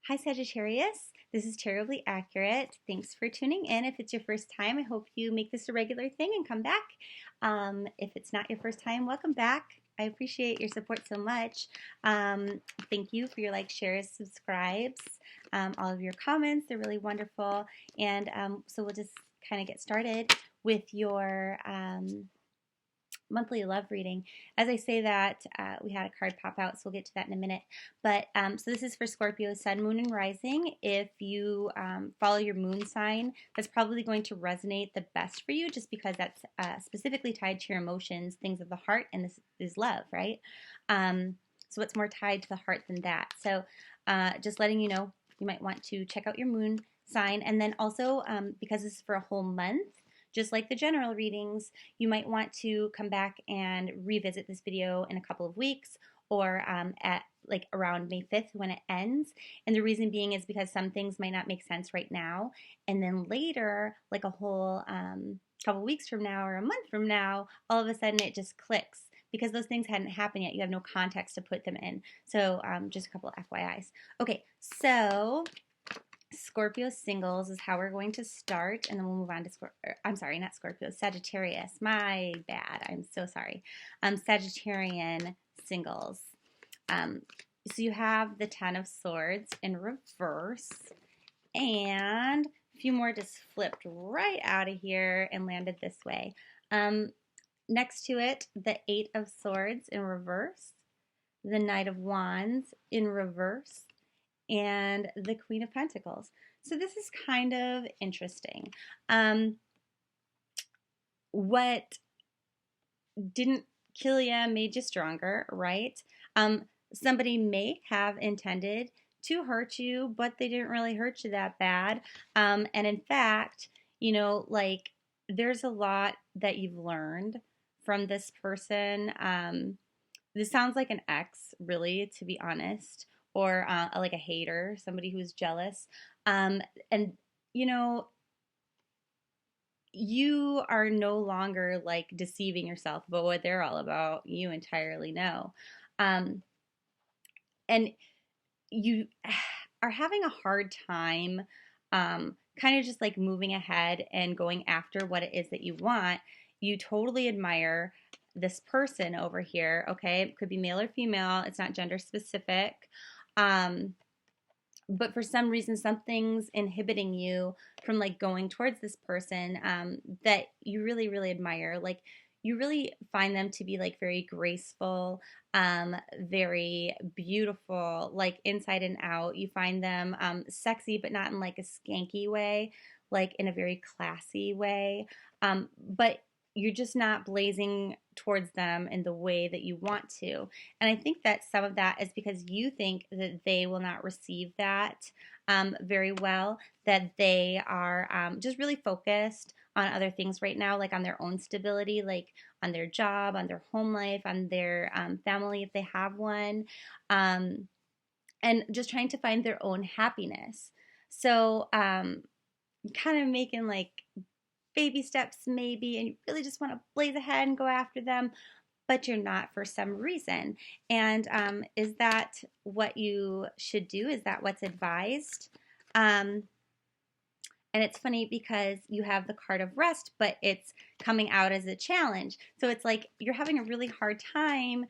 Hi Sagittarius, this is Tarot-blee accurate. Thanks for tuning in. If it's your first time, I hope you make this a regular thing and come back. If it's not your first time, welcome back. I appreciate your support so much. Thank you for your likes, shares, subscribes, all of your comments. They're really wonderful. And so we'll just kind of get started with your monthly love reading. As I say that, we had a card pop out, so we'll get to that in a minute. But so this is for Scorpio, Sun, Moon, and Rising. If you follow your moon sign, that's probably going to resonate the best for you, just because that's specifically tied to your emotions, things of the heart, and this is love, right? So what's more tied to the heart than that? So just letting you know, you might want to check out your moon sign, and then also because this is for a whole month, just like the general readings, you might want to come back and revisit this video in a couple of weeks or at like around May 5th when it ends. And the reason being is because some things might not make sense right now. And then later, like a whole couple of weeks from now or a month from now, all of a sudden it just clicks because those things hadn't happened yet. You have no context to put them in. So just a couple of FYIs. Okay, so Scorpio singles is how we're going to start, and then we'll move on to I'm sorry, not Scorpio, Sagittarius. My bad. I'm so sorry. Sagittarian singles. So you have the Ten of Swords in reverse, and a few more just flipped right out of here and landed this way. Next to it, the Eight of Swords in reverse, the Knight of Wands in reverse, and the Queen of Pentacles. So this is kind of interesting. What didn't kill you made you stronger, right? Somebody may have intended to hurt you, but they didn't really hurt you that bad. And in fact, you know, like there's a lot that you've learned from this person. This sounds like an ex, really, to be honest, or like a hater, somebody who's jealous. And, you know, you are no longer like deceiving yourself about what they're all about. You entirely know. And you are having a hard time kind of just like moving ahead and going after what it is that you want. You totally admire this person over here, okay? It could be male or female. It's not gender specific. But for some reason, something's inhibiting you from like going towards this person that you really, really admire. Like you really find them to be like very graceful, very beautiful, like inside and out. You find them sexy, but not in like a skanky way, like in a very classy way. But you're just not blazing towards them in the way that you want to. And I think that some of that is because you think that they will not receive that very well, that they are just really focused on other things right now, like on their own stability, like on their job, on their home life, on their family if they have one, and just trying to find their own happiness. So kind of making like baby steps maybe, and you really just want to blaze ahead and go after them, but you're not for some reason. And is that what you should do? Is that what's advised? And it's funny because you have the card of rest, but it's coming out as a challenge. So it's like you're having a really hard time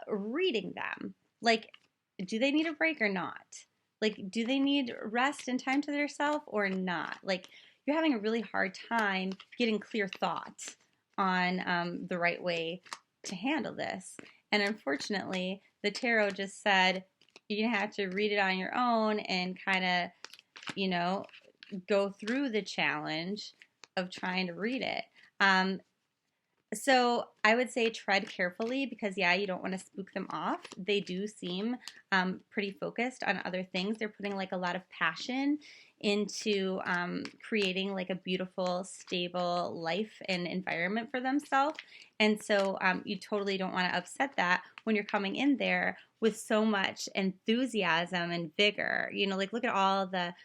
reading them. Like, do they need a break or not? Like, do they need rest and time to themselves or not? Like, you're having a really hard time getting clear thought on the right way to handle this. And unfortunately, the tarot just said you're going to have to read it on your own and kind of, you know, go through the challenge of trying to read it. So I would say tread carefully because, yeah, you don't want to spook them off. They do seem pretty focused on other things. They're putting like a lot of passion into creating like a beautiful, stable life and environment for themselves. And so you totally don't want to upset that when you're coming in there with so much enthusiasm and vigor. You know, like look at all the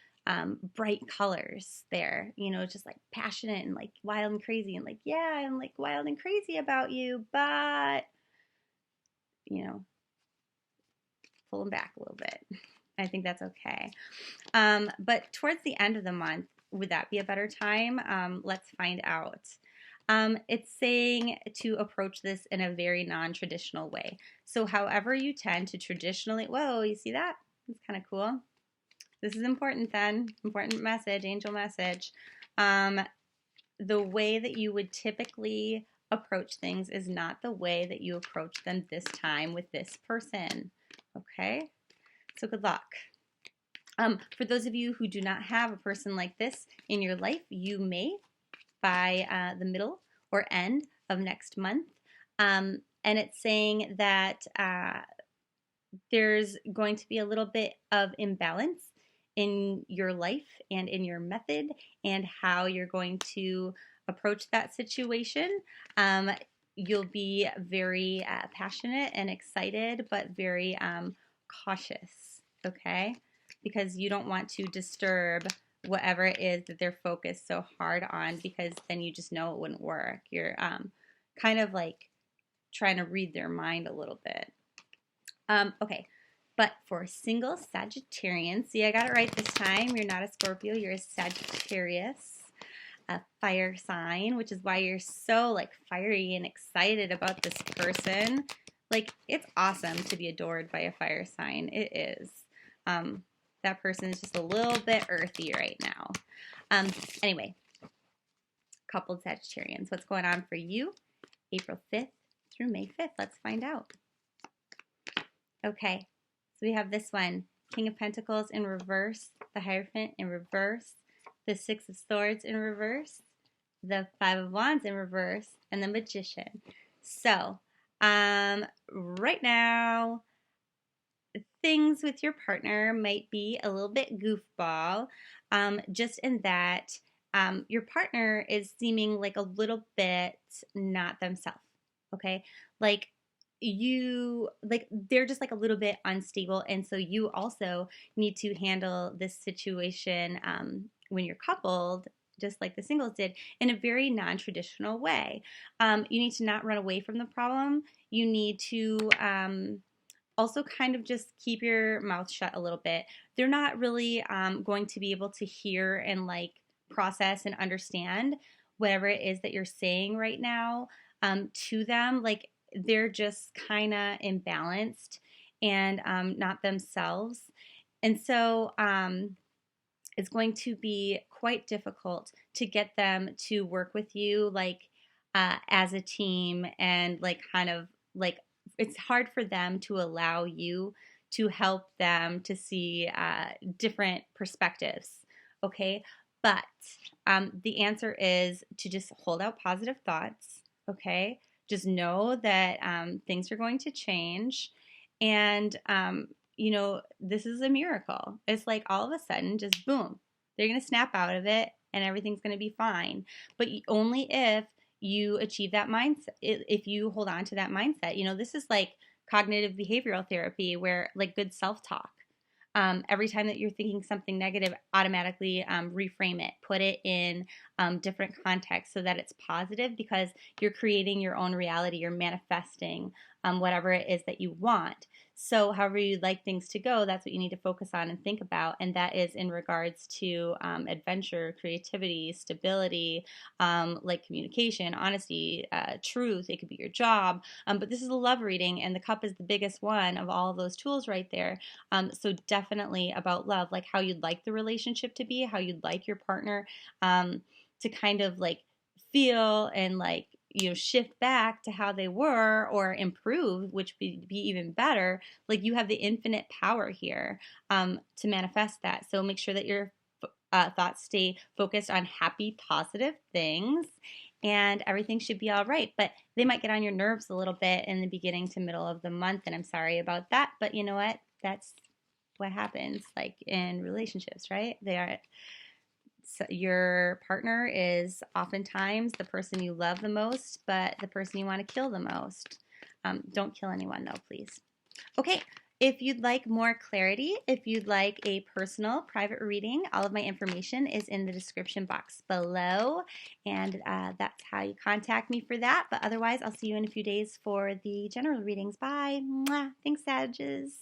bright colors there, you know, just like passionate and like wild and crazy and like, yeah, I'm like wild and crazy about you, but, you know, pull them back a little bit. I think that's okay. But towards the end of the month, would that be a better time? Let's find out. It's saying to approach this in a very non-traditional way. So however you tend to traditionally, whoa, you see that? It's kind of cool. This is important then. Important message, angel message. The way that you would typically approach things is not the way that you approach them this time with this person. Okay? So good luck. For those of you who do not have a person like this in your life, you may by the middle or end of next month. And it's saying that there's going to be a little bit of imbalance in your life and in your method and how you're going to approach that situation. You'll be very passionate and excited, but very cautious, okay? Because you don't want to disturb whatever it is that they're focused so hard on, because then you just know it wouldn't work. You're kind of like trying to read their mind a little bit. Okay, but for single Sagittarians, see, I got it right this time. You're not a Scorpio, you're a Sagittarius, a fire sign, which is why you're so like fiery and excited about this person. Like, it's awesome to be adored by a fire sign. It is. That person is just a little bit earthy right now. Anyway, coupled Sagittarians, what's going on for you? April 5th through May 5th. Let's find out. Okay, so we have this one. King of Pentacles in reverse, the Hierophant in reverse, the Six of Swords in reverse, the Five of Wands in reverse, and the Magician. So, right now, things with your partner might be a little bit goofball, just in that your partner is seeming like a little bit not themselves, okay? Like, they're just like a little bit unstable, and so you also need to handle this situation when you're coupled, just like the singles did, in a very non-traditional way. You need to not run away from the problem. You need to also kind of just keep your mouth shut a little bit. They're not really going to be able to hear and like process and understand whatever it is that you're saying right now to them. Like, they're just kind of imbalanced and not themselves. And so it's going to be quite difficult to get them to work with you like as a team, and like kind of like it's hard for them to allow you to help them to see different perspectives, okay? But the answer is to just hold out positive thoughts, okay? Just know that things are going to change, and you know, this is a miracle. It's like all of a sudden, just boom, they're going to snap out of it and everything's going to be fine. But only if you achieve that mindset, if you hold on to that mindset. You know, this is like cognitive behavioral therapy, where like good self-talk. Every time that you're thinking something negative, automatically reframe it, put it in different contexts so that it's positive, because you're creating your own reality. You're manifesting whatever it is that you want. So however you'd like things to go, that's what you need to focus on and think about. And that is in regards to adventure, creativity, stability, like communication, honesty, truth. It could be your job. But this is a love reading, and the cup is the biggest one of all of those tools right there. So definitely about love, like how you'd like the relationship to be, how you'd like your partner to kind of like feel and like, you know, shift back to how they were, or improve, which would be even better. Like, you have the infinite power here to manifest that. So make sure that your thoughts stay focused on happy, positive things, and everything should be all right. But they might get on your nerves a little bit in the beginning to middle of the month, and I'm sorry about that. But you know what? That's what happens, like in relationships, right? So your partner is oftentimes the person you love the most, but the person you want to kill the most. Don't kill anyone, though, please. Okay, if you'd like more clarity, if you'd like a personal private reading, all of my information is in the description box below, and that's how you contact me for that. But otherwise, I'll see you in a few days for the general readings. Bye. Mwah. Thanks, Sages.